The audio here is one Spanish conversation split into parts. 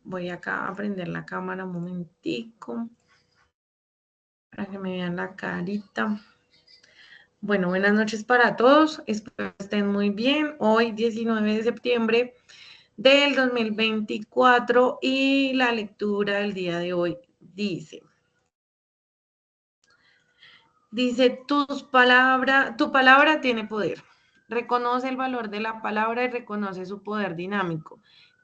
Voy acá a prender la cámara un momentico para que me vean la carita. Bueno, buenas noches para todos. Espero que estén muy bien. Hoy, 19 de septiembre del 2024, y la lectura del día de hoy dice, tu palabra tiene poder. Reconoce el valor de la palabra y reconoce su poder dinámico.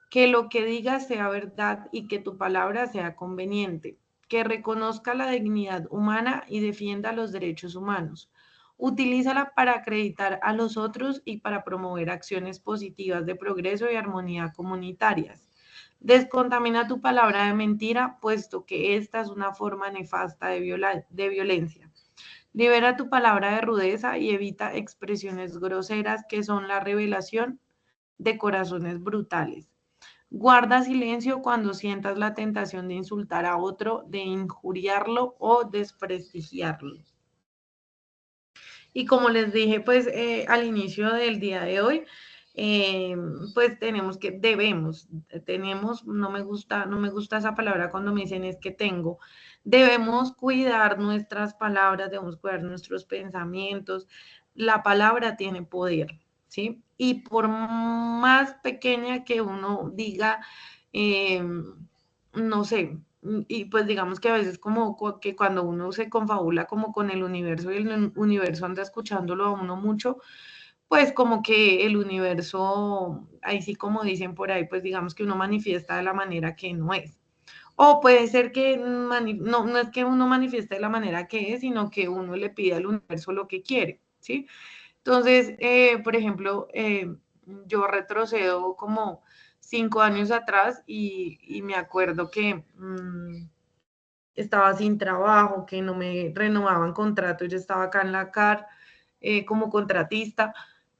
Que lo que digas sea verdad y que tu palabra sea conveniente. Que reconozca la dignidad humana y defienda los derechos humanos. Utilízala para acreditar a los otros y para promover acciones positivas de progreso y armonía comunitarias. Descontamina tu palabra de mentira, puesto que esta es una forma nefasta de violencia. Libera tu palabra de rudeza y evita expresiones groseras que son la revelación de corazones brutales. Guarda silencio cuando sientas la tentación de insultar a otro, de injuriarlo o desprestigiarlo. Y como les dije, pues al inicio del día de hoy, pues no me gusta esa palabra cuando me dicen es que debemos cuidar nuestras palabras, debemos cuidar nuestros pensamientos. La palabra tiene poder, ¿sí? Y por más pequeña que uno diga, eh, no sé, y pues digamos que a veces como que cuando uno se confabula como con el universo y el universo anda escuchándolo a uno mucho, pues como que el universo, ahí sí como dicen por ahí, pues digamos que uno manifiesta de la manera que no es. O puede ser que no es que uno manifieste de la manera que es, sino que uno le pide al universo lo que quiere, ¿sí? Entonces, por ejemplo, yo retrocedo como 5 años atrás y me acuerdo que estaba sin trabajo, que no me renovaban contrato, yo estaba acá en la CAR como contratista,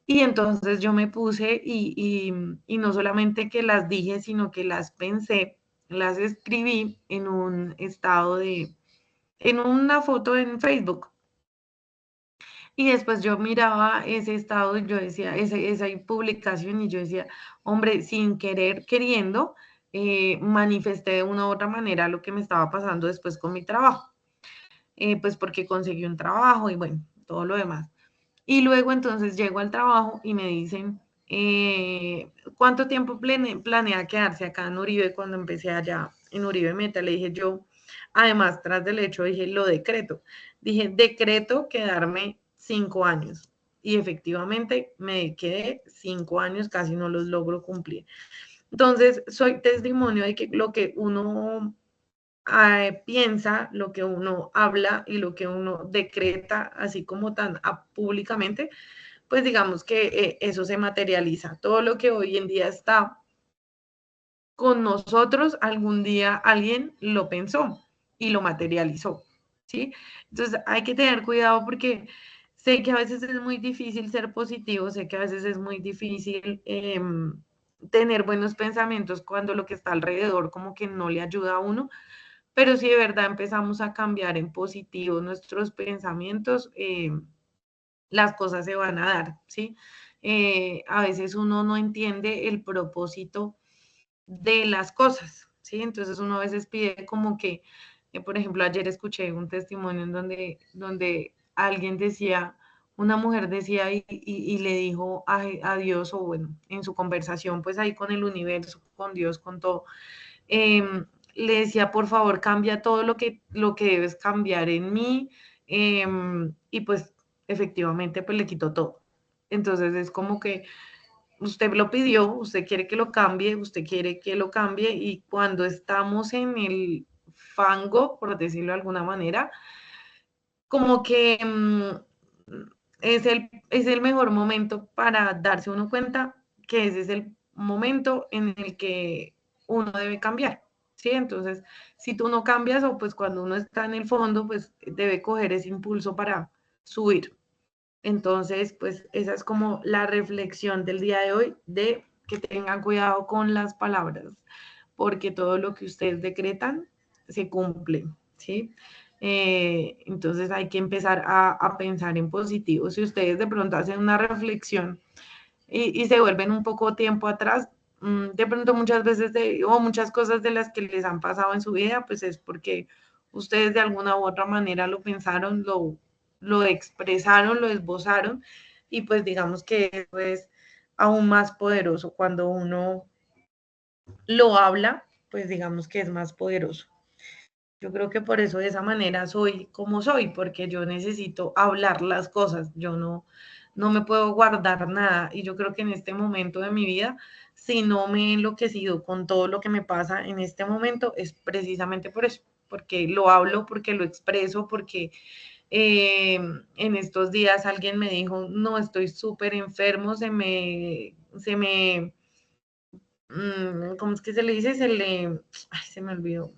y entonces yo me puse y no solamente que las dije, sino que las pensé, las escribí en un estado en una foto en Facebook. Y después yo miraba ese estado y yo decía, esa publicación, y yo decía, hombre, sin querer, queriendo, manifesté de una u otra manera lo que me estaba pasando después con mi trabajo, pues porque conseguí un trabajo y bueno, todo lo demás. Y luego entonces llego al trabajo y me dicen, ¿cuánto tiempo planea quedarse acá en Uribe? Cuando empecé allá en Uribe Meta, le dije yo, además, tras del hecho, dije, lo decreto. Dije, decreto quedarme 5 años. Y efectivamente me quedé 5 años, casi no los logro cumplir. Entonces, soy testimonio de que lo que uno piensa, lo que uno habla y lo que uno decreta, así como tan públicamente, pues digamos que eso se materializa. Todo lo que hoy en día está con nosotros, algún día alguien lo pensó y lo materializó, ¿sí? Entonces hay que tener cuidado porque sé que a veces es muy difícil ser positivo, sé que a veces es muy difícil tener buenos pensamientos cuando lo que está alrededor como que no le ayuda a uno, pero si de verdad empezamos a cambiar en positivo nuestros pensamientos, las cosas se van a dar, ¿sí? A veces uno no entiende el propósito de las cosas, ¿sí? Entonces uno a veces pide como que, por ejemplo, ayer escuché un testimonio en donde alguien decía, una mujer decía y le dijo a Dios, o bueno, en su conversación, pues ahí con el universo, con Dios, con todo, le decía, por favor, cambia todo lo que debes cambiar en mí, y pues efectivamente, pues le quitó todo. Entonces es como que usted lo pidió, usted quiere que lo cambie, usted quiere que lo cambie, y cuando estamos en el fango, por decirlo de alguna manera, como que es el mejor momento para darse uno cuenta que ese es el momento en el que uno debe cambiar, ¿sí? Entonces, si tú no cambias, o pues cuando uno está en el fondo, pues debe coger ese impulso para subir. Entonces, pues esa es como la reflexión del día de hoy, de que tengan cuidado con las palabras, porque todo lo que ustedes decretan se cumple, ¿sí? Entonces hay que empezar pensar en positivo. Si ustedes de pronto hacen una reflexión y se vuelven un poco tiempo atrás, de pronto muchas veces o muchas cosas de las que les han pasado en su vida, pues es porque ustedes de alguna u otra manera lo pensaron, lo expresaron, lo esbozaron y pues digamos que eso es aún más poderoso cuando uno lo habla, pues digamos que es más poderoso. Yo creo que por eso de esa manera soy como soy, porque yo necesito hablar las cosas, yo no me puedo guardar nada. Y yo creo que en este momento de mi vida, si no me he enloquecido con todo lo que me pasa en este momento, es precisamente por eso, porque lo hablo, porque lo expreso, porque en estos días alguien me dijo, no, estoy súper enfermo, ¿cómo es que se le dice? Ay, se me olvidó,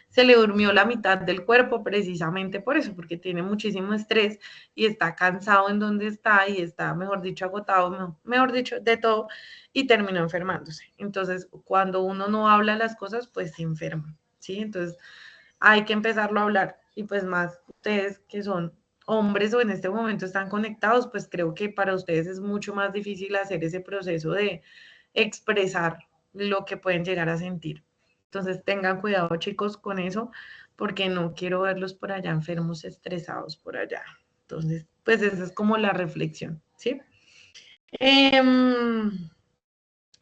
se le durmió la mitad del cuerpo precisamente por eso, porque tiene muchísimo estrés y está cansado en donde está y está, mejor dicho, agotado, mejor dicho, de todo y terminó enfermándose. Entonces, cuando uno no habla las cosas, pues se enferma, ¿sí? Entonces, hay que empezarlo a hablar y pues más ustedes que son hombres o en este momento están conectados, pues creo que para ustedes es mucho más difícil hacer ese proceso de expresar lo que pueden llegar a sentir. Entonces tengan cuidado chicos con eso, porque no quiero verlos por allá enfermos, estresados por allá. Entonces, pues esa es como la reflexión, ¿sí?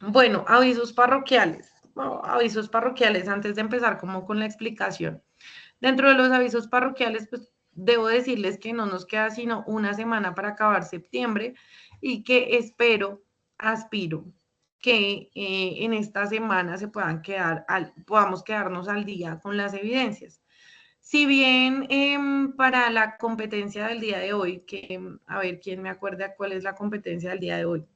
Bueno, avisos parroquiales. Bueno, avisos parroquiales antes de empezar como con la explicación. Dentro de los avisos parroquiales, pues debo decirles que no nos queda sino una semana para acabar septiembre y que espero, aspiro que en esta semana se puedan podamos quedarnos al día con las evidencias. Si bien para la competencia del día de hoy, que a ver quién me acuerda cuál es la competencia del día de hoy.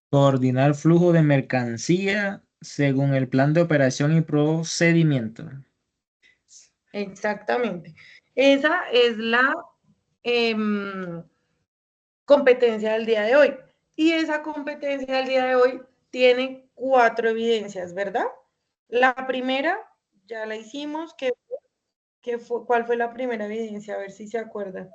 Coordinar flujo de mercancía según el plan de operación y procedimiento. Exactamente. Esa es la em, competencia del día de hoy. Y esa competencia del día de hoy tiene 4 evidencias, ¿verdad? La primera, ya la hicimos, ¿cuál fue la primera evidencia? A ver si se acuerdan.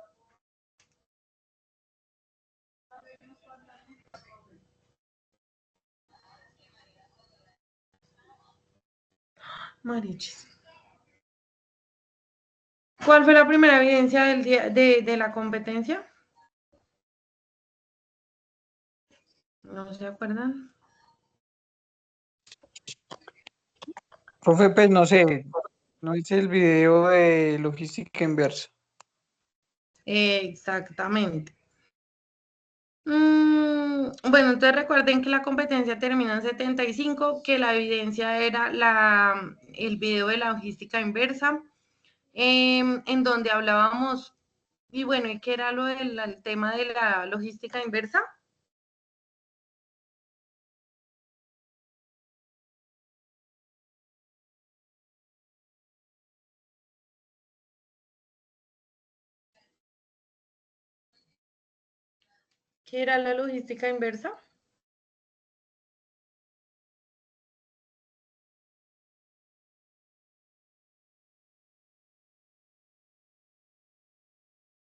Marichis. ¿Cuál fue la primera evidencia del día de la competencia? ¿No se acuerdan? Profe, pues no sé, no hice el video de logística inversa. Exactamente. Bueno, entonces recuerden que la competencia termina en 75, que la evidencia era el video de la logística inversa, en donde hablábamos, y bueno, ¿y qué era lo del el tema de la logística inversa? ¿Qué era la logística inversa?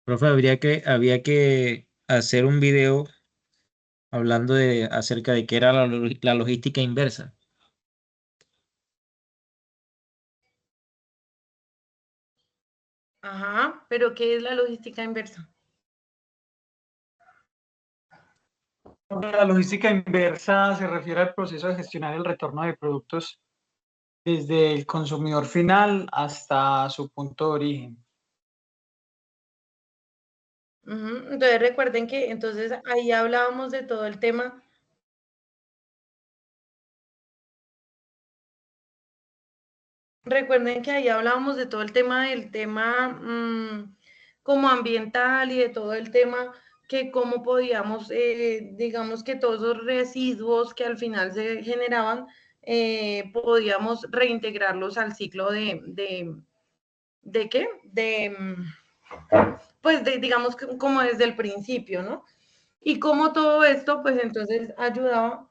Profe, había que hacer un video hablando acerca de qué era la logística inversa. Ajá, pero ¿qué es la logística inversa? La logística inversa se refiere al proceso de gestionar el retorno de productos desde el consumidor final hasta su punto de origen. Entonces recuerden que entonces ahí hablábamos de todo el tema. Recuerden que ahí hablábamos de todo el tema como ambiental y de todo el tema que cómo podíamos, digamos que todos esos residuos que al final se generaban, podíamos reintegrarlos al ciclo ¿de qué? Pues digamos que como desde el principio, ¿no? Y como todo esto, pues entonces ayudaba.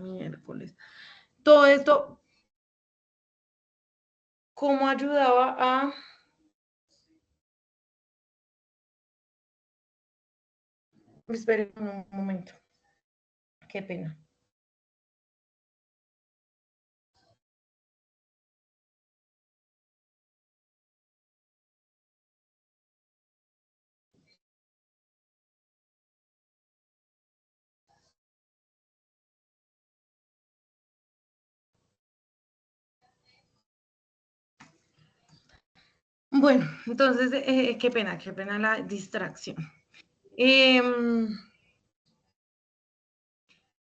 miércoles. Todo esto, ¿cómo ayudaba a... Esperen un momento. Qué pena. Bueno, entonces, qué pena la distracción.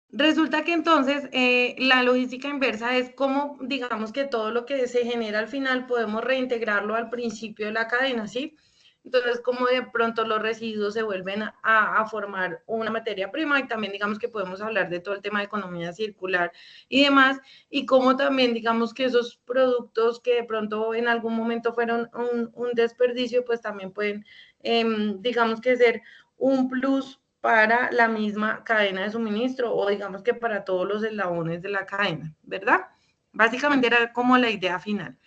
Resulta que entonces la logística inversa es como, digamos que todo lo que se genera al final podemos reintegrarlo al principio de la cadena, ¿sí? Entonces, como de pronto los residuos se vuelven a formar una materia prima y también digamos que podemos hablar de todo el tema de economía circular y demás, y como también digamos que esos productos que de pronto en algún momento fueron un desperdicio, pues también pueden, digamos que ser un plus para la misma cadena de suministro o digamos que para todos los eslabones de la cadena, ¿verdad? Básicamente era como la idea final.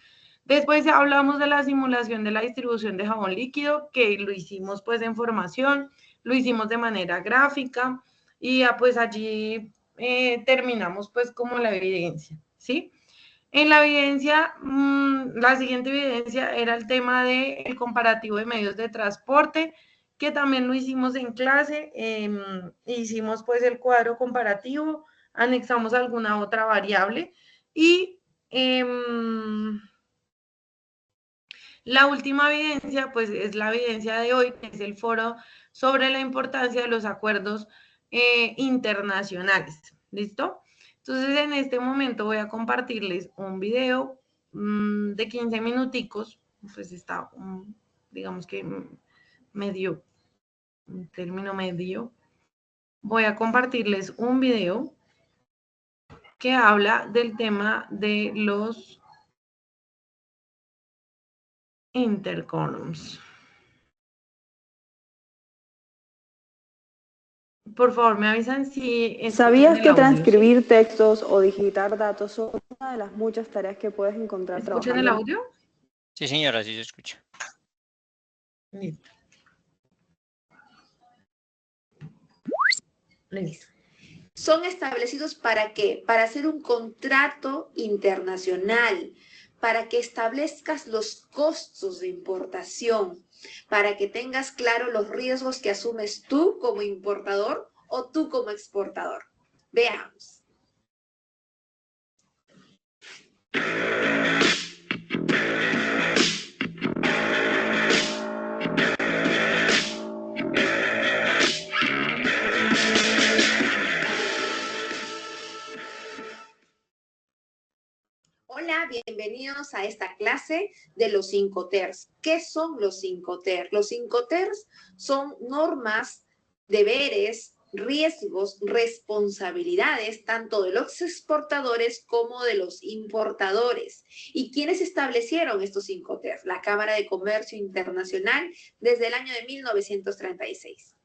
Después hablamos de la simulación de la distribución de jabón líquido, que lo hicimos pues en formación, lo hicimos de manera gráfica y pues allí terminamos pues como la evidencia, ¿sí? En la evidencia, la siguiente evidencia era el tema del comparativo de medios de transporte, que también lo hicimos en clase, hicimos pues el cuadro comparativo, anexamos alguna otra variable y la última evidencia pues es la evidencia de hoy, que es el foro sobre la importancia de los acuerdos internacionales. ¿Listo? Entonces en este momento voy a compartirles un video de 15 minuticos, pues está, digamos que medio, un término medio. Voy a compartirles un video que habla del tema de los intercoms. Por favor, me avisan si ¿Sabías que el audio, transcribir ¿sí? textos o digitar datos son una de las muchas tareas que puedes encontrar ¿Escuchan el trabajando? audio? Sí, señora, sí se escucha. Listo. Listo. Son establecidos ¿para qué? Para hacer un contrato internacional, para que establezcas los costos de importación, para que tengas claro los riesgos que asumes tú como importador o tú como exportador. Veamos. Hola, bienvenidos a esta clase de los 5 TERS. ¿Qué son los 5 TERS? Los 5 TERS son normas, deberes, riesgos, responsabilidades, tanto de los exportadores como de los importadores. ¿Y quiénes establecieron estos 5 TERS? La Cámara de Comercio Internacional desde el año de 1936.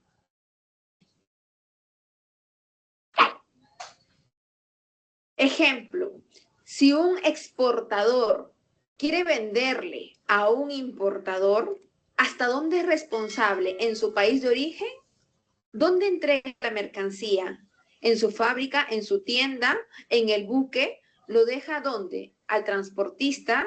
Ejemplo, si un exportador quiere venderle a un importador, ¿hasta dónde es responsable? ¿En su país de origen? ¿Dónde entrega la mercancía? ¿En su fábrica, en su tienda, en el buque? ¿Lo deja dónde? ¿Al transportista?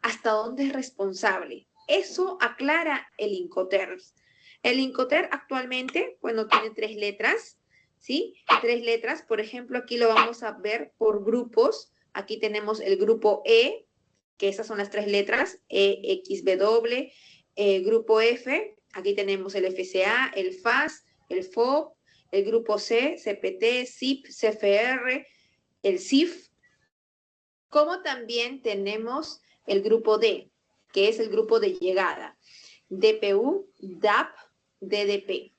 ¿Hasta dónde es responsable? Eso aclara el Incoterms. El Incoterm actualmente, bueno, tiene 3 letras, ¿sí? 3 letras, por ejemplo, aquí lo vamos a ver por grupos. Aquí tenemos el grupo E, que esas son las 3 letras, E, X, W, grupo F, aquí tenemos el FCA, el FAS, el FOB, el grupo C, CPT, CIP, CFR, el CIF, como también tenemos el grupo D, que es el grupo de llegada, DPU, DAP, DDP.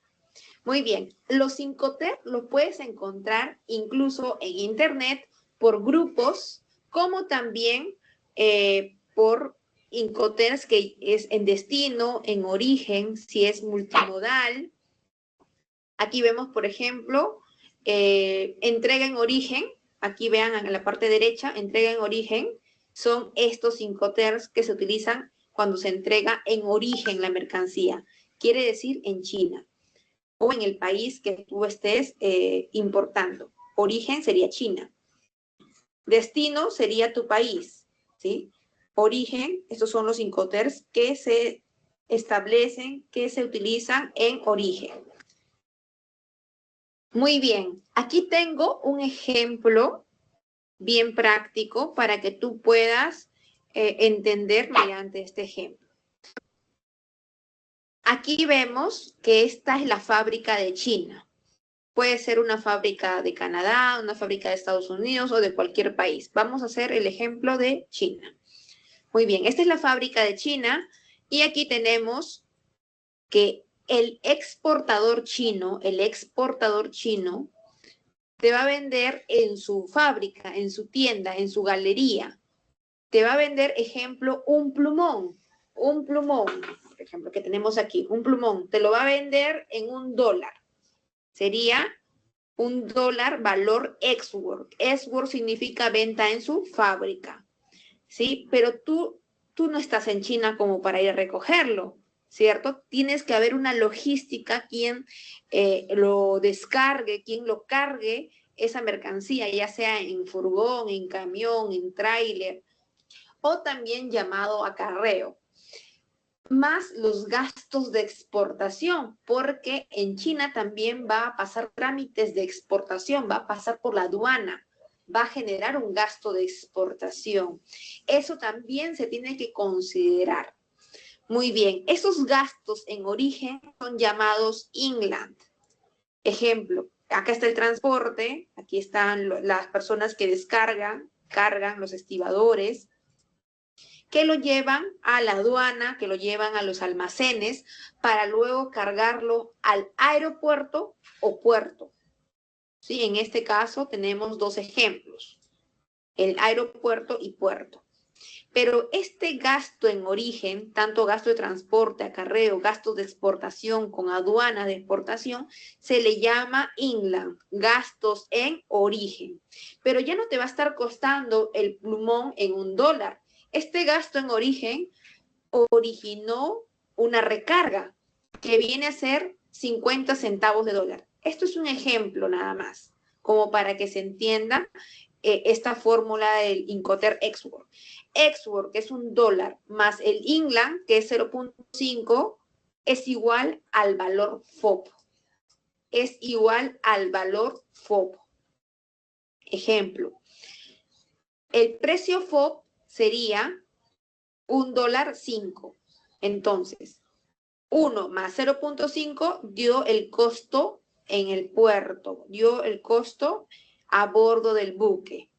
Muy bien, los 5T los puedes encontrar incluso en internet por grupos, como también por Incoterms, que es en destino, en origen, si es multimodal. Aquí vemos, por ejemplo, entrega en origen, aquí vean en la parte derecha, entrega en origen, son estos Incoterms que se utilizan cuando se entrega en origen la mercancía. Quiere decir en China o en el país que tú estés importando. Origen sería China. Destino sería tu país, ¿sí? Origen, estos son los Incoterms que se establecen, que se utilizan en origen. Muy bien, aquí tengo un ejemplo bien práctico para que tú puedas entender mediante este ejemplo. Aquí vemos que esta es la fábrica de China. Puede ser una fábrica de Canadá, una fábrica de Estados Unidos o de cualquier país. Vamos a hacer el ejemplo de China. Muy bien, esta es la fábrica de China y aquí tenemos que el exportador chino te va a vender en su fábrica, en su tienda, en su galería. Te va a vender, ejemplo, un plumón, por ejemplo, que tenemos aquí, un plumón. Te lo va a vender en $1. Sería $1 valor ex-work. Ex-work significa venta en su fábrica, ¿sí? Pero tú no estás en China como para ir a recogerlo, ¿cierto? Tienes que haber una logística, quien lo descargue, quien lo cargue esa mercancía, ya sea en furgón, en camión, en tráiler, o también llamado acarreo, más los gastos de exportación, porque en China también va a pasar trámites de exportación, va a pasar por la aduana, va a generar un gasto de exportación. Eso también se tiene que considerar. Muy bien, esos gastos en origen son llamados inland. Ejemplo, acá está el transporte, aquí están las personas que cargan los estibadores, que lo llevan a la aduana, que lo llevan a los almacenes, para luego cargarlo al aeropuerto o puerto. Sí, en este caso tenemos dos ejemplos, el aeropuerto y puerto. Pero este gasto en origen, tanto gasto de transporte, acarreo, gastos de exportación con aduana de exportación, se le llama inland, gastos en origen. Pero ya no te va a estar costando el plumón en $1. Este gasto en origen originó una recarga que viene a ser 50 centavos de dólar. Esto es un ejemplo nada más, como para que se entienda esta fórmula del Incoterm ex-work. Ex-work, que es $1, más el inland, que es 0.5, es igual al valor FOB. Es igual al valor FOB. Ejemplo, el precio FOB sería $1.05. Entonces, 1 más 0.5 dio el costo en el puerto, dio el costo a bordo del buque.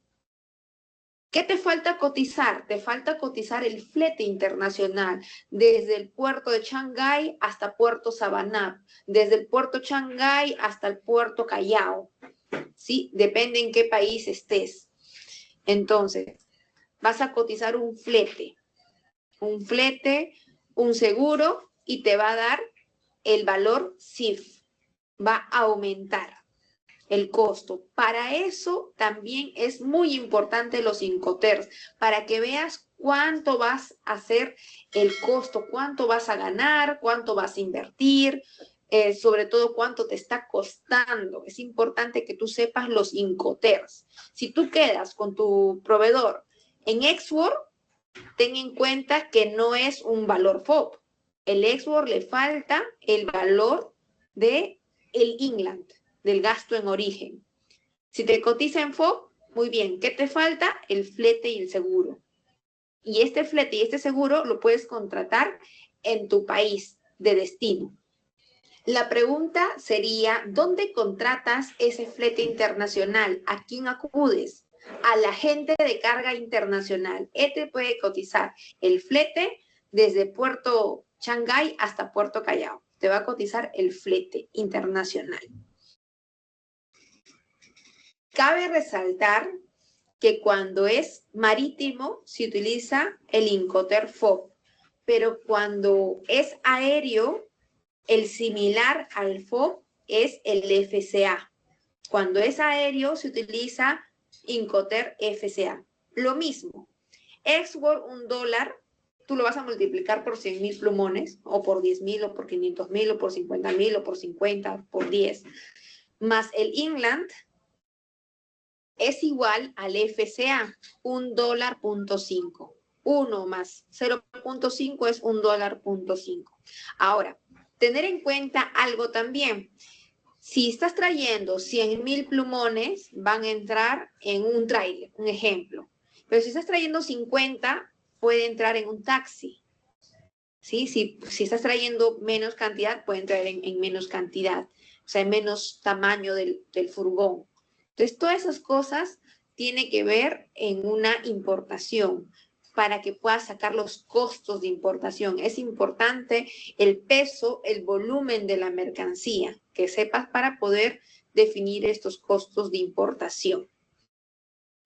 ¿Qué te falta cotizar? Te falta cotizar el flete internacional desde el puerto de Shanghái hasta Puerto Savanna, desde el puerto Shanghái hasta el puerto Callao. ¿Sí? Depende en qué país estés. Entonces, vas a cotizar un flete, un seguro, y te va a dar el valor CIF. Va a aumentar el costo. Para eso también es muy importante los Incoterms, para que veas cuánto vas a hacer el costo, cuánto vas a ganar, cuánto vas a invertir, sobre todo cuánto te está costando. Es importante que tú sepas los Incoterms. Si tú quedas con tu proveedor en ex-work, ten en cuenta que no es un valor FOB. El ex-work le falta el valor del inland, del gasto en origen. Si te cotiza en FOB, muy bien. ¿Qué te falta? El flete y el seguro. Y este flete y este seguro lo puedes contratar en tu país de destino. La pregunta sería, ¿dónde contratas ese flete internacional? ¿A quién acudes? Al agente de carga internacional. Este puede cotizar el flete desde Puerto Shanghái hasta Puerto Callao. Te va a cotizar el flete internacional. Cabe resaltar que cuando es marítimo se utiliza el Incoterm FOB, pero cuando es aéreo, el similar al FOB es el FCA. Cuando es aéreo, se utiliza Incoterm FCA. Lo mismo. Export $1, tú lo vas a multiplicar por 100.000 plumones, o por 10.000, o por 500.000, o por 50.000, o por 50, por 10. Más el inland es igual al FCA, $1.5. 1 más 0.5 es $1.5. Ahora, tener en cuenta algo también. Si estás trayendo 100.000 plumones, van a entrar en un tráiler, un ejemplo. Pero si estás trayendo 50, puede entrar en un taxi. ¿Sí? Si estás trayendo menos cantidad, puede entrar en menos cantidad. O sea, en menos tamaño del furgón. Entonces, todas esas cosas tienen que ver en una importación para que puedas sacar los costos de importación. Es importante el peso, el volumen de la mercancía, que sepas para poder definir estos costos de importación.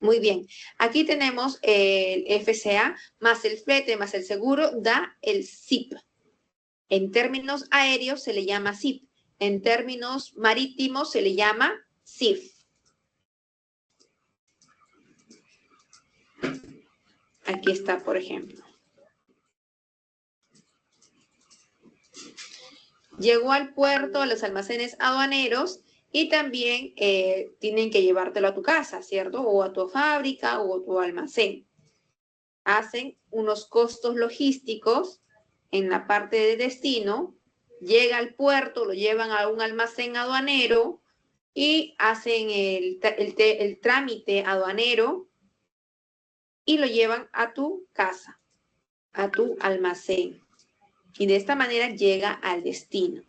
Muy bien, aquí tenemos el FCA más el flete más el seguro da el SIP. En términos aéreos se le llama SIP, en términos marítimos se le llama SIF. Aquí está, por ejemplo. Llegó al puerto, a los almacenes aduaneros y también tienen que llevártelo a tu casa, ¿cierto? O a tu fábrica o a tu almacén. Hacen unos costos logísticos en la parte de destino, llega al puerto, lo llevan a un almacén aduanero y hacen el trámite aduanero y lo llevan a tu casa, a tu almacén. Y de esta manera llega al destino.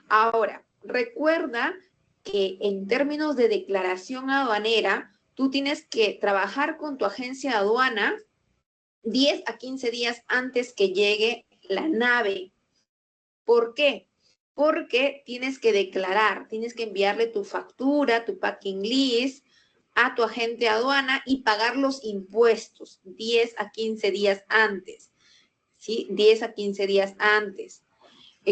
Ahora, recuerda que en términos de declaración aduanera, tú tienes que trabajar con tu agencia de aduana 10 a 15 días antes que llegue la nave. ¿Por qué? Porque tienes que declarar, tienes que enviarle tu factura, tu packing list a tu agente de aduana y pagar los impuestos 10 a 15 días antes. ¿Sí? 10 a 15 días antes.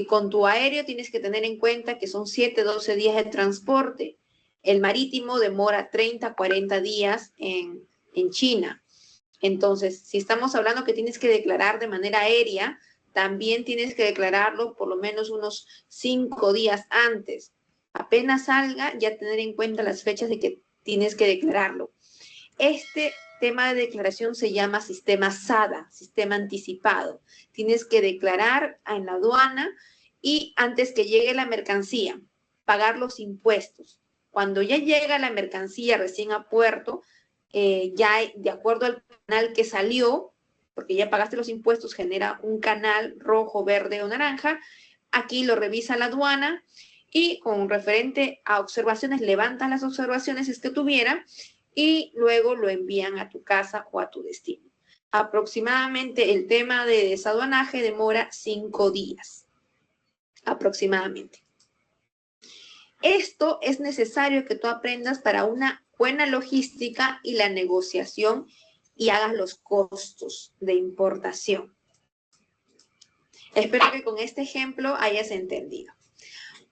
Con tu aéreo tienes que tener en cuenta que son 7 a 12 días de transporte. El marítimo demora 30 a 40 días en China. Entonces, si estamos hablando que tienes que declarar de manera aérea, también tienes que declararlo por lo menos unos 5 días antes. Apenas salga, ya tener en cuenta las fechas de que tienes que declararlo. Este tema de declaración se llama sistema SADA, sistema anticipado. Tienes que declarar en la aduana y antes que llegue la mercancía, pagar los impuestos. Cuando ya llega la mercancía recién a puerto, ya de acuerdo al canal que salió, porque ya pagaste los impuestos, genera un canal rojo, verde o naranja. Aquí lo revisa la aduana y con referente a observaciones, levantan las observaciones si es que tuviera y luego lo envían a tu casa o a tu destino. Aproximadamente el tema de desaduanaje demora 5 días. Aproximadamente. Esto es necesario que tú aprendas para una buena logística y la negociación y hagas los costos de importación. Espero que con este ejemplo hayas entendido.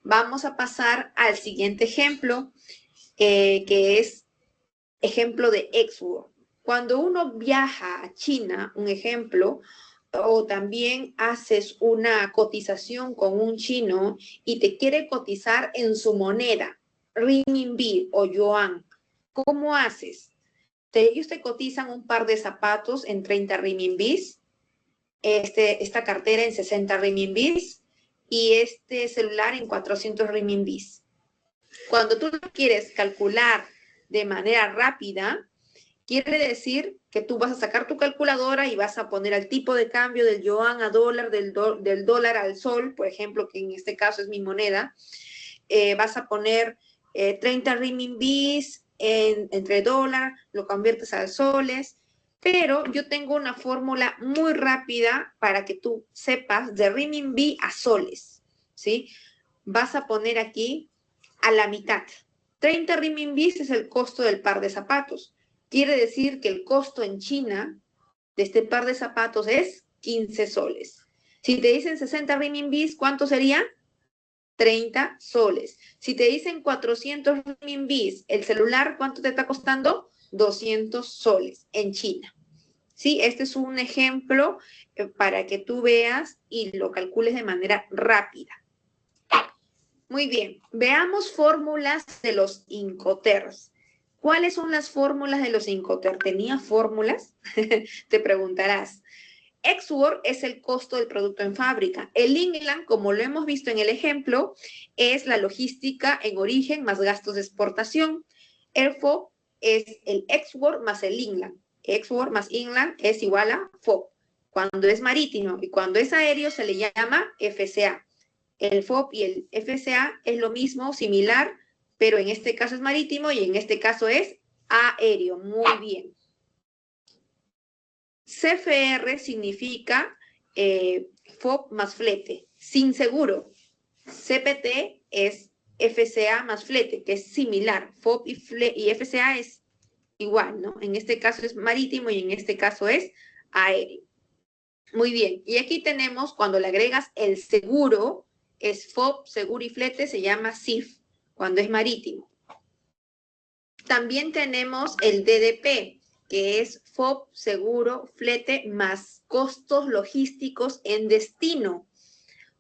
Vamos a pasar al siguiente ejemplo, que es ejemplo de export. Cuando uno viaja a China, un ejemplo, o también haces una cotización con un chino y te quiere cotizar en su moneda, renminbi o yuan, ¿cómo haces? Ellos te cotizan un par de zapatos en 30 renminbis, esta cartera en 60 renminbis y este celular en 400 renminbis. Cuando tú quieres calcular de manera rápida, quiere decir que tú vas a sacar tu calculadora y vas a poner el tipo de cambio del yuan a dólar, del dólar al sol, por ejemplo, que en este caso es mi moneda. Vas a poner 30 renminbis entre dólar, lo conviertes a soles, pero yo tengo una fórmula muy rápida para que tú sepas de renminbi a soles, ¿sí? Vas a poner aquí a la mitad. 30 renminbis es el costo del par de zapatos. Quiere decir que el costo en China de este par de zapatos es 15 soles. Si te dicen 60 renminbis, ¿cuánto sería? 30 soles. Si te dicen 400 renminbis, el celular, ¿cuánto te está costando? 200 soles en China. ¿Sí? Este es un ejemplo para que tú veas y lo calcules de manera rápida. Muy bien, veamos fórmulas de los Incoterms. ¿Cuáles son las fórmulas de los Incoterms? ¿Tenía fórmulas? Te preguntarás. Ex-work es el costo del producto en fábrica. El Inland, como lo hemos visto en el ejemplo, es la logística en origen más gastos de exportación. El FOB es el ex-work más el Inland. Ex-work más Inland es igual a FOB. Cuando es marítimo y cuando es aéreo se le llama FCA. El FOB y el FCA es lo mismo, similar, pero en este caso es marítimo y en este caso es aéreo. Muy bien. CFR significa FOB más flete, sin seguro. CPT es FCA más flete, que es similar. FOB y FCA es igual, ¿no? En este caso es marítimo y en este caso es aéreo. Muy bien. Y aquí tenemos, cuando le agregas el seguro, es FOB, seguro y flete, se llama SIF, cuando es marítimo. También tenemos el DDP, que es FOB, seguro, flete, más costos logísticos en destino.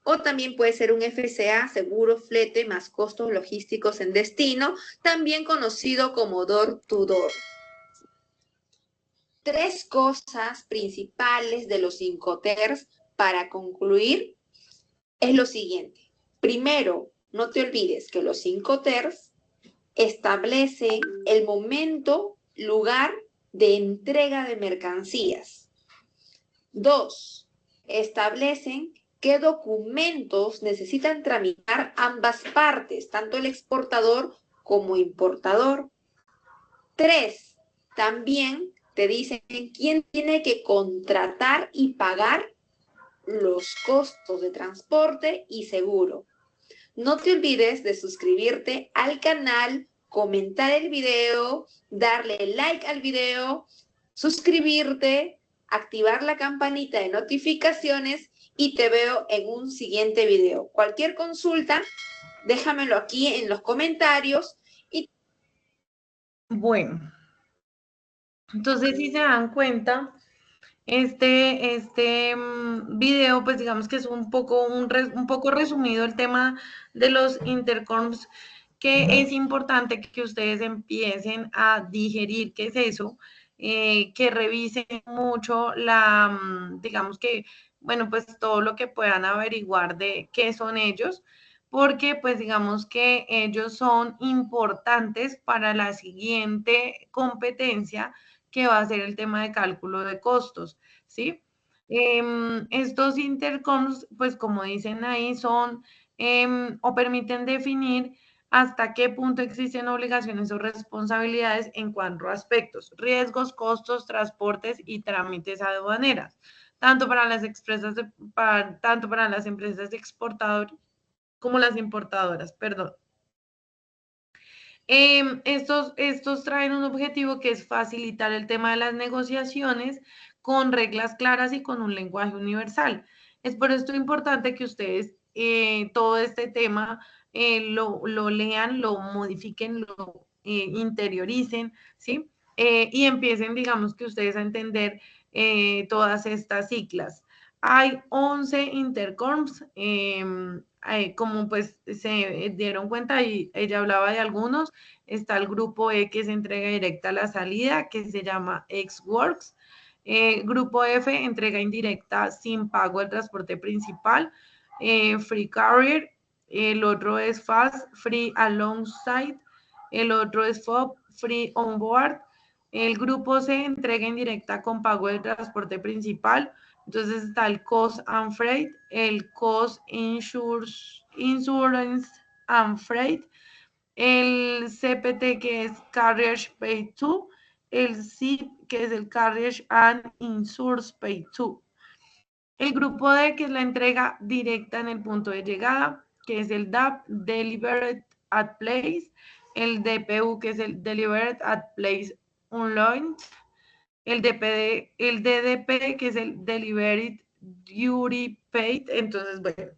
O también puede ser un FCA, seguro, flete, más costos logísticos en destino, también conocido como door to door. Tres cosas principales de los Incoterms para concluir es lo siguiente. Primero, no te olvides que los Incoterms establecen el momento, lugar de entrega de mercancías. 2. Establecen qué documentos necesitan tramitar ambas partes, tanto el exportador como importador. 3. También te dicen quién tiene que contratar y pagar los costos de transporte y seguro. No te olvides de suscribirte al canal, comentar el video, darle like al video, suscribirte, activar la campanita de notificaciones y te veo en un siguiente video. Cualquier consulta, déjamelo aquí en los comentarios. Bueno, entonces si se dan cuenta, este video, pues digamos que es un poco resumido el tema de los intercoms, que es importante que ustedes empiecen a digerir qué es eso, que revisen mucho digamos que, bueno, pues todo lo que puedan averiguar de qué son ellos, porque pues digamos que ellos son importantes para la siguiente competencia, que va a ser el tema de cálculo de costos, ¿sí? Estos intercoms, pues como dicen ahí, son o permiten definir hasta qué punto existen obligaciones o responsabilidades en cuanto a aspectos, riesgos, costos, transportes y trámites aduaneras, tanto para las empresas exportadoras como las importadoras, perdón. Estos traen un objetivo que es facilitar el tema de las negociaciones con reglas claras y con un lenguaje universal. Es por esto importante que ustedes todo este tema lo lean, lo modifiquen, lo interioricen, ¿sí? Y empiecen, digamos, que ustedes a entender todas estas siglas. Hay 11 intercoms, como pues se dieron cuenta y ella hablaba de algunos. Está el grupo E, que es entrega directa a la salida, que se llama Ex-Works. Grupo F, entrega indirecta sin pago del transporte principal. Free Carrier. El otro es Fast, Free Alongside. El otro es FOB, Free Onboard. El grupo C, entrega indirecta con pago del transporte principal. Entonces está el Cost and Freight, el Cost Insurance and Freight, el CPT, que es Carriage Paid To, el CIP, que es el Carriage and Insurance Paid To. El grupo D, que es la entrega directa en el punto de llegada, que es el DAP, Delivered at Place, el DPU, que es el Delivered at Place Unloaded, el DDP, que es el Delivered Duty Paid. Entonces, bueno,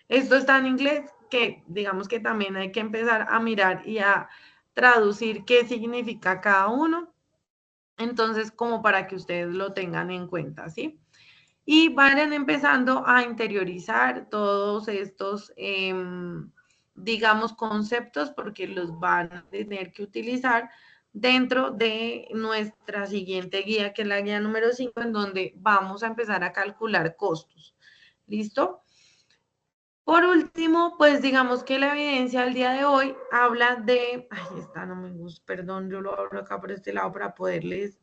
Esto está en inglés, que digamos que también hay que empezar a mirar y a traducir qué significa cada uno. Entonces, como para que ustedes lo tengan en cuenta, ¿sí? Y vayan empezando a interiorizar todos estos, digamos, conceptos, porque los van a tener que utilizar dentro de nuestra siguiente guía, que es la guía número 5, en donde vamos a empezar a calcular costos. ¿Listo? Por último, pues digamos que la evidencia al día de hoy habla de, ay, esta no me gusta, perdón, yo lo abro acá por este lado para poderles...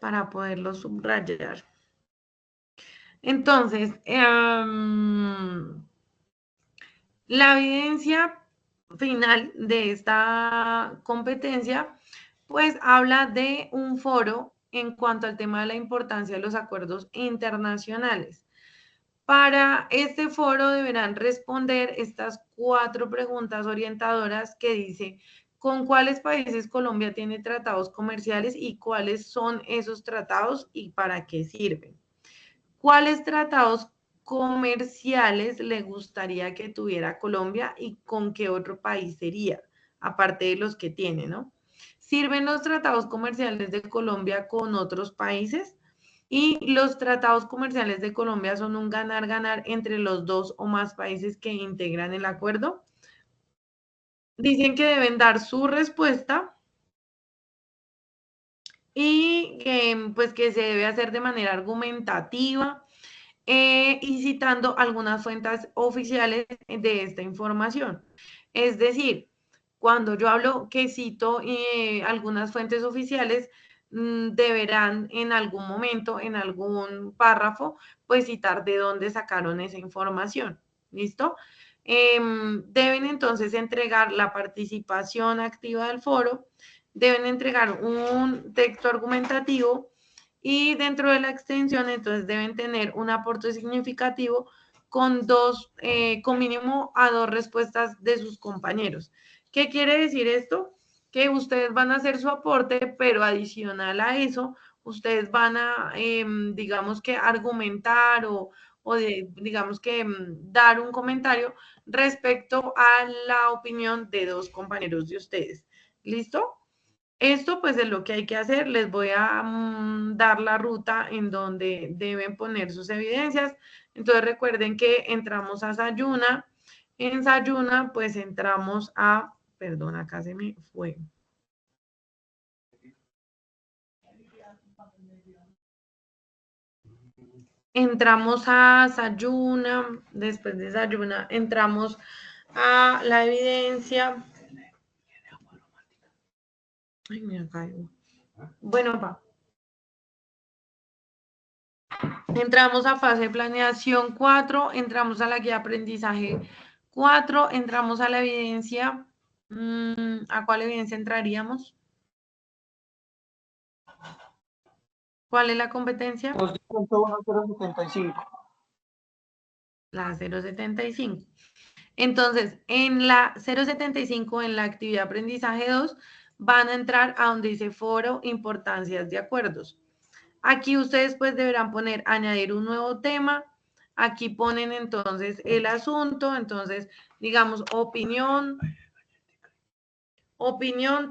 para poderlo subrayar. Entonces, la evidencia final de esta competencia, pues habla de un foro en cuanto al tema de la importancia de los acuerdos internacionales. Para este foro deberán responder estas 4 preguntas orientadoras que dice, ¿con cuáles países Colombia tiene tratados comerciales y cuáles son esos tratados y para qué sirven? ¿Cuáles tratados comerciales le gustaría que tuviera Colombia y con qué otro país sería, aparte de los que tiene, ¿no? ¿Sirven los tratados comerciales de Colombia con otros países? Y los tratados comerciales de Colombia son un ganar-ganar entre los 2 o más países que integran el acuerdo. Dicen que deben dar su respuesta y pues que se debe hacer de manera argumentativa y citando algunas fuentes oficiales de esta información. Es decir, cuando yo hablo que cito algunas fuentes oficiales, deberán en algún momento, en algún párrafo, pues citar de dónde sacaron esa información. ¿Listo? Deben entonces entregar la participación activa del foro, deben entregar un texto argumentativo y dentro de la extensión entonces deben tener un aporte significativo con con mínimo a 2 respuestas de sus compañeros. ¿Qué quiere decir esto? Que ustedes van a hacer su aporte, pero adicional a eso, ustedes van a, digamos que argumentar digamos que dar un comentario respecto a la opinión de 2 compañeros de ustedes. ¿Listo? Esto pues es lo que hay que hacer. Les voy a dar la ruta en donde deben poner sus evidencias. Entonces recuerden que entramos a Sayuna. En Sayuna pues entramos a, perdón, acá se me fue. Entramos a Sayuna, después de Sayuna entramos a la evidencia. Ay, me caigo. Bueno, pa. Entramos a fase de planeación 4, entramos a la guía de aprendizaje 4, entramos a la evidencia. ¿A cuál evidencia entraríamos? ¿Cuál es la competencia? 2.1.075. La 075. Entonces, en la 075, en la actividad aprendizaje 2, van a entrar a donde dice foro, importancias de acuerdos. Aquí ustedes pues deberán poner, añadir un nuevo tema. Aquí ponen entonces el asunto, entonces digamos opinión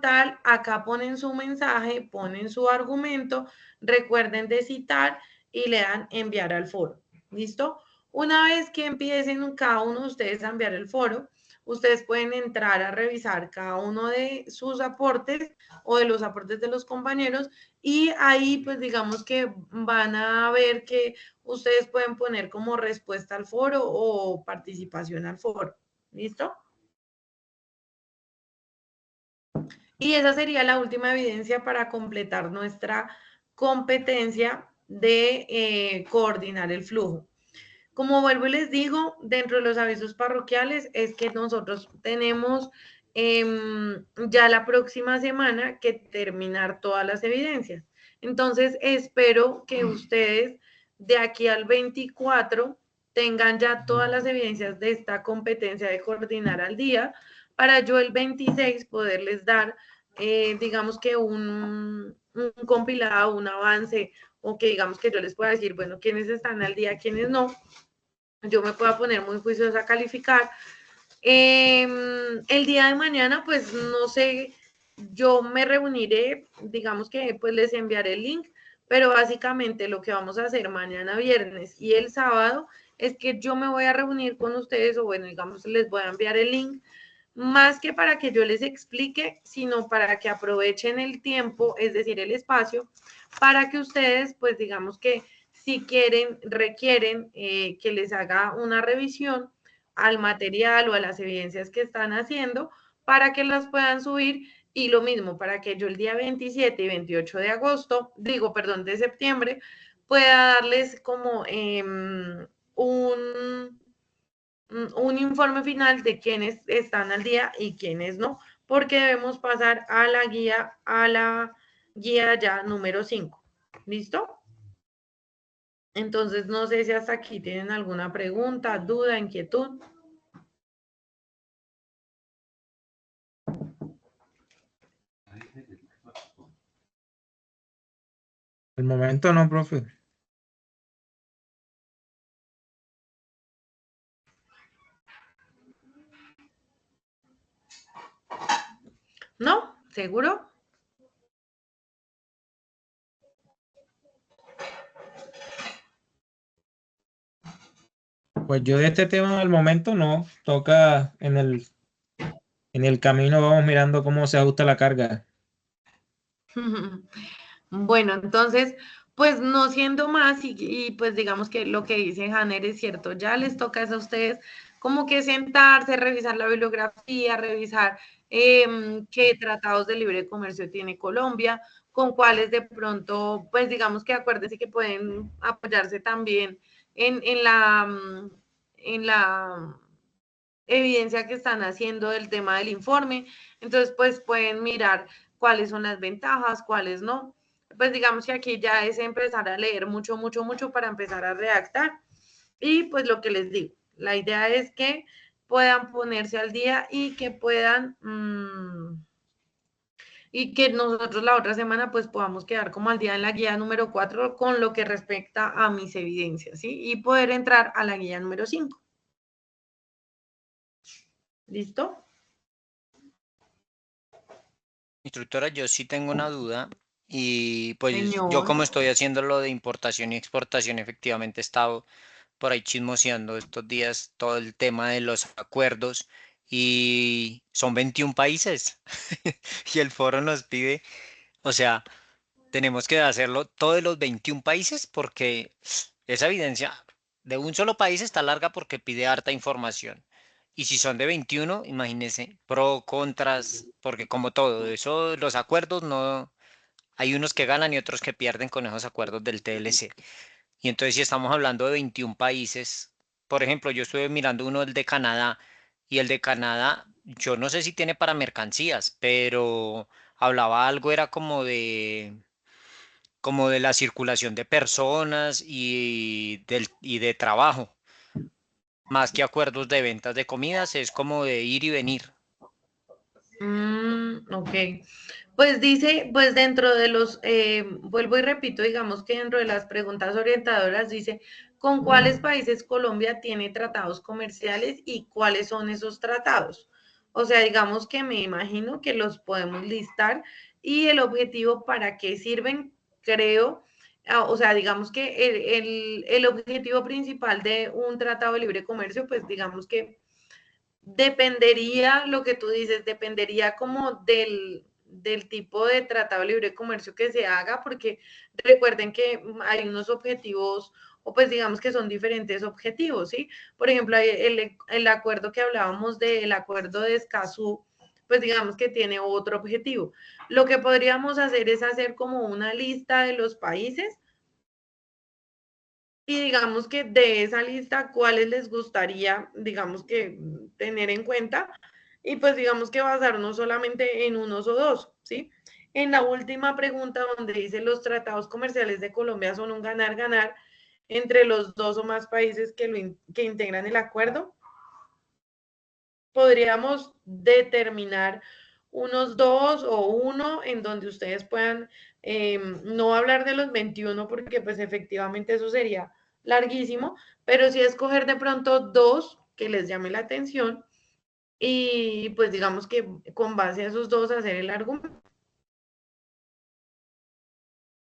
tal, acá ponen su mensaje, ponen su argumento, recuerden de citar y le dan enviar al foro. ¿Listo? Una vez que empiecen cada uno de ustedes a enviar el foro, ustedes pueden entrar a revisar cada uno de sus aportes o de los aportes de los compañeros y ahí pues digamos que van a ver que ustedes pueden poner como respuesta al foro o participación al foro. ¿Listo? Y esa sería la última evidencia para completar nuestra competencia de coordinar el flujo. Como vuelvo y les digo, dentro de los avisos parroquiales es que nosotros tenemos ya la próxima semana que terminar todas las evidencias. Entonces, espero que ustedes de aquí al 24 tengan ya todas las evidencias de esta competencia de coordinar al día, para yo el 26 poderles dar, digamos que un compilado, un avance, o que digamos que yo les pueda decir, bueno, quiénes están al día, quiénes no, yo me pueda poner muy juiciosa a calificar. El día de mañana, pues no sé, yo me reuniré, digamos que pues les enviaré el link, pero básicamente lo que vamos a hacer mañana viernes y el sábado es que yo me voy a reunir con ustedes, o bueno, digamos, les voy a enviar el link, más que para que yo les explique, sino para que aprovechen el tiempo, es decir, el espacio, para que ustedes, pues digamos que si quieren, requieren que les haga una revisión al material o a las evidencias que están haciendo para que las puedan subir, y lo mismo para que yo el día 27 y 28 de agosto, de septiembre, pueda darles como un informe final de quiénes están al día y quiénes no, porque debemos pasar a la guía ya número 5. ¿Listo? Entonces, no sé si hasta aquí tienen alguna pregunta, duda, inquietud. El momento no, profe. ¿No? ¿Seguro? Pues yo de este tema al momento no. Toca en el camino, vamos mirando cómo se ajusta la carga. Bueno, entonces, pues no siendo más, y pues digamos que lo que dice Hanner es cierto, ya les toca a ustedes como que sentarse, revisar la bibliografía, revisar qué tratados de libre comercio tiene Colombia, con cuáles de pronto, pues digamos que acuérdense que pueden apoyarse también en la evidencia que están haciendo del tema del informe. Entonces, pues pueden mirar cuáles son las ventajas, cuáles no. Pues digamos que aquí ya es empezar a leer mucho, mucho, mucho para empezar a redactar. Y pues lo que les digo, la idea es que puedan ponerse al día y que puedan, y que nosotros la otra semana pues podamos quedar como al día en la guía número 4 con lo que respecta a mis evidencias, ¿sí? Y poder entrar a la guía número 5. ¿Listo? Instructora, yo sí tengo una duda y pues yo Señor. como estoy haciendo lo de importación y exportación, efectivamente he estado por ahí chismoseando estos días todo el tema de los acuerdos y son 21 países y el foro nos pide, o sea, tenemos que hacerlo todos los 21 países porque esa evidencia de un solo país está larga porque pide harta información. Y si son de 21, imagínense, pro, contras, porque como todo, eso, los acuerdos no, hay unos que ganan y otros que pierden con esos acuerdos del TLC. Y entonces si estamos hablando de 21 países, por ejemplo, yo estuve mirando uno, el de Canadá, y el de Canadá, yo no sé si tiene para mercancías, pero hablaba algo, era como de la circulación de personas y de trabajo, más que acuerdos de ventas de comidas, es como de ir y venir. Ok. Pues dice, pues dentro de los, vuelvo y repito, digamos que dentro de las preguntas orientadoras dice, ¿con cuáles países Colombia tiene tratados comerciales y cuáles son esos tratados? O sea, digamos que me imagino que los podemos listar, y el objetivo para qué sirven, creo, o sea, digamos que el objetivo principal de un tratado de libre comercio, pues digamos que dependería, lo que tú dices, dependería como del tipo de tratado de libre comercio que se haga, porque recuerden que hay unos objetivos, o pues digamos que son diferentes objetivos, ¿sí? Por ejemplo, el acuerdo que hablábamos del acuerdo de Escazú, pues digamos que tiene otro objetivo. Lo que podríamos hacer es hacer como una lista de los países, y digamos que de esa lista, ¿cuáles les gustaría, digamos que tener en cuenta? Y pues digamos que basarnos solamente en unos o dos, ¿sí? En la última pregunta donde dice los tratados comerciales de Colombia son un ganar-ganar, entre los 2 o más países que integran el acuerdo. Podríamos determinar unos 2 o 1 en donde ustedes puedan no hablar de los 21 porque pues efectivamente eso sería larguísimo, pero sí escoger de pronto 2 que les llame la atención y pues digamos que con base a esos 2 hacer el argumento.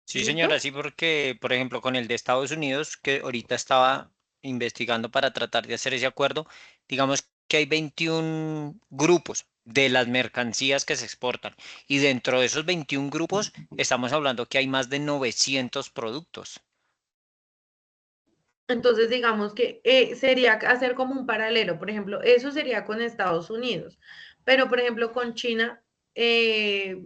Sí, señora, ¿Listo? sí, porque, por ejemplo, con el de Estados Unidos, que ahorita estaba investigando para tratar de hacer ese acuerdo, digamos que hay 21 grupos de las mercancías que se exportan y dentro de esos 21 grupos estamos hablando que hay más de 900 productos. Entonces, digamos que sería hacer como un paralelo. Por ejemplo, eso sería con Estados Unidos, pero por ejemplo con China, eh,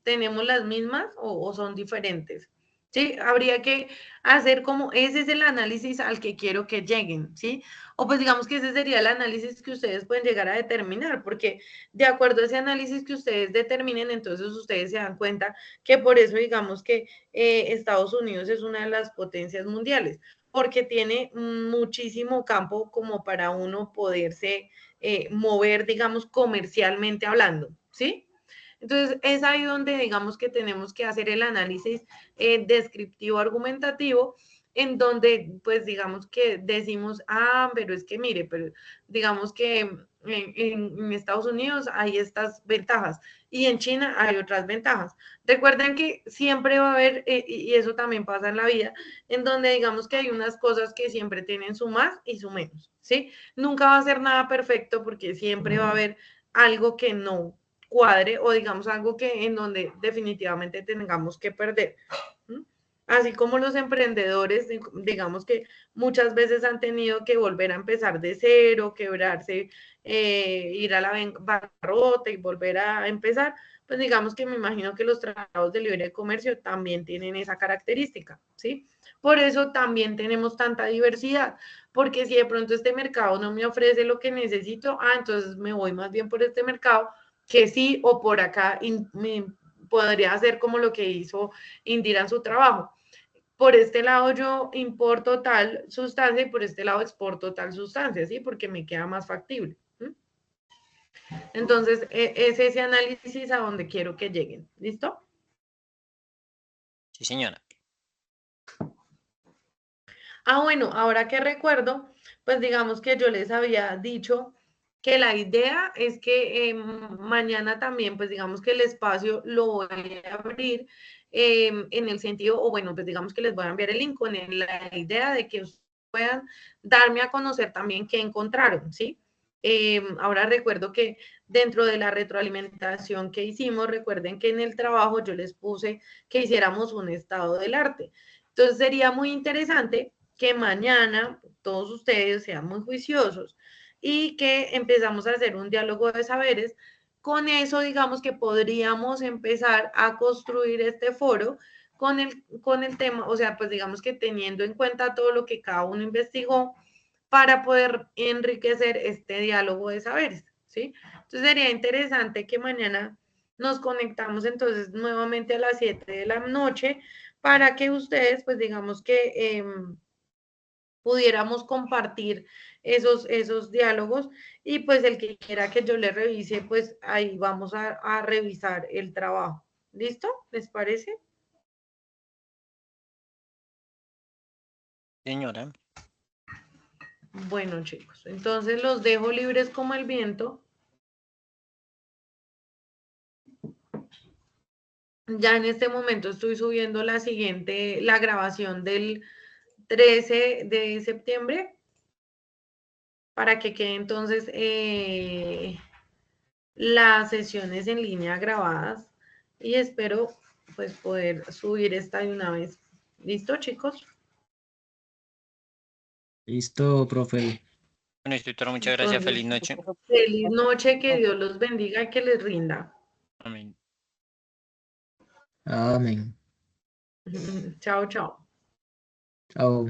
¿tenemos las mismas o son diferentes? Sí, habría que hacer como, ese es el análisis al que quiero que lleguen, ¿sí? O pues digamos que ese sería el análisis que ustedes pueden llegar a determinar, porque de acuerdo a ese análisis que ustedes determinen, entonces ustedes se dan cuenta que por eso digamos que Estados Unidos es una de las potencias mundiales porque tiene muchísimo campo como para uno poderse mover, digamos, comercialmente hablando, ¿sí? Entonces, es ahí donde digamos que tenemos que hacer el análisis descriptivo argumentativo, en donde pues digamos que decimos, pero es que mire, pero digamos que en Estados Unidos hay estas ventajas y en China hay otras ventajas. Recuerden que siempre va a haber, y eso también pasa en la vida, en donde digamos que hay unas cosas que siempre tienen su más y su menos, ¿sí? Nunca va a ser nada perfecto porque siempre va a haber algo que no cuadre o digamos algo que en donde definitivamente tengamos que perder. ¿Mm? Así como los emprendedores, digamos que muchas veces han tenido que volver a empezar de cero, quebrarse, ir a la bancarrota y volver a empezar, pues digamos que me imagino que los tratados de libre comercio también tienen esa característica, ¿sí? Por eso también tenemos tanta diversidad, porque si de pronto este mercado no me ofrece lo que necesito, entonces me voy más bien por este mercado que sí o por acá me podría hacer como lo que hizo Indira en su trabajo. Por este lado yo importo tal sustancia y por este lado exporto tal sustancia, ¿sí? Porque me queda más factible. ¿Sí? Entonces, es ese análisis a donde quiero que lleguen. ¿Listo? Sí, señora. Bueno, ahora que recuerdo, pues digamos que yo les había dicho que la idea es que mañana también, pues digamos que el espacio lo voy a abrir en el sentido, o bueno, pues digamos que les voy a enviar el link con la idea de que ustedes puedan darme a conocer también qué encontraron, ¿sí? Ahora recuerdo que dentro de la retroalimentación que hicimos, recuerden que en el trabajo yo les puse que hiciéramos un estado del arte. Entonces sería muy interesante que mañana todos ustedes sean muy juiciosos y que empezamos a hacer un diálogo de saberes. Con eso, digamos que podríamos empezar a construir este foro con el tema, o sea, pues digamos que teniendo en cuenta todo lo que cada uno investigó para poder enriquecer este diálogo de saberes, ¿sí? Entonces sería interesante que mañana nos conectamos entonces nuevamente a las 7 de la noche para que ustedes, pues digamos que pudiéramos compartir esos diálogos y pues el que quiera que yo le revise, pues ahí vamos a revisar el trabajo. ¿Listo? ¿Les parece? Señora. Bueno, chicos, entonces los dejo libres como el viento. Ya en este momento estoy subiendo la grabación del 13 de septiembre para que quede entonces las sesiones en línea grabadas y espero pues poder subir esta de una vez. ¿Listo, chicos? Listo, profe. Bueno, instructora, muchas gracias. Entonces, Feliz noche. feliz noche, que Dios los bendiga y que les rinda. Amén. Amén. Chao, chao. Chao.